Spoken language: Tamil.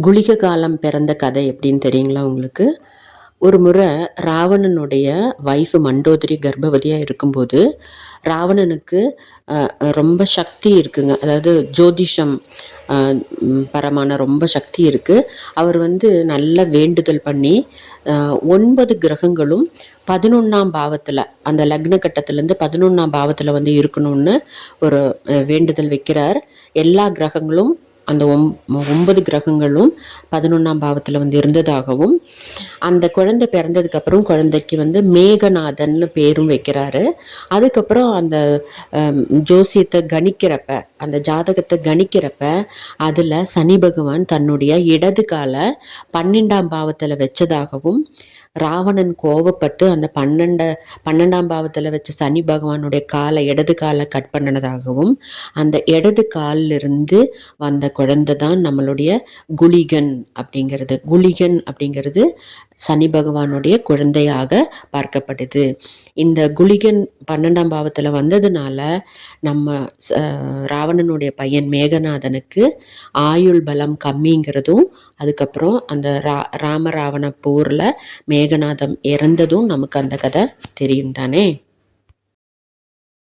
குளிக காலம் பிறந்த கதை எப்படின்னு தெரியுங்களா உங்களுக்கு? ஒரு முறை ராவணனுடைய ஒய்ஃபு மண்டோதரி கர்ப்பவதியாக இருக்கும்போது, ராவணனுக்கு ரொம்ப சக்தி இருக்குங்க. அதாவது ஜோதிஷம் அ பரமான ரொம்ப சக்தி இருக்குது. அவர் நல்ல வேண்டுதல் பண்ணி 9 கிரகங்களும் 11ஆம் பாவத்தில், அந்த லக்ன கட்டத்திலேருந்து 11ஆம் பாவத்தில் இருக்கணும்னு ஒரு வேண்டுதல் வைக்கிறார். எல்லா கிரகங்களும் அந்த 9 கிரகங்களும் 11ஆம் பாவத்தில் இருந்ததாகவும், அந்த குழந்தை பிறந்ததுக்கப்புறம் குழந்தைக்கு மேகநாதன்னு பேரும் வைக்கிறாரு. அதுக்கப்புறம் அந்த ஜோசியத்தை கணிக்கிறப்ப, அந்த ஜாதகத்தை கணிக்கிறப்ப அதில் சனி பகவான் தன்னுடைய இடது காலை 12ஆம் பாவத்தில் வச்சதாகவும், ராவணன் கோவப்பட்டு அந்த 12ஆம் பாவத்தில் வச்ச சனி பகவானுடைய இடது காலை கட் பண்ணினதாகவும், அந்த இடது காலிலிருந்து வந்த குழந்தை தான் நம்மளுடைய குளிகன் அப்படிங்கிறது. குளிகன் அப்படிங்கிறது சனி பகவானுடைய குழந்தையாக பார்க்கப்படுது. இந்த குளிகன் 12ஆம் பாவத்தில் வந்ததுனால நம்ம ராவணனுடைய பையன் மேகநாதனுக்கு ஆயுள் பலம் கம்மிங்கிறதும், அதுக்கப்புறம் அந்த ராமராவண போரில் மேகநாதம் இறந்ததும் நமக்கு அந்த கதை தெரியும் தானே.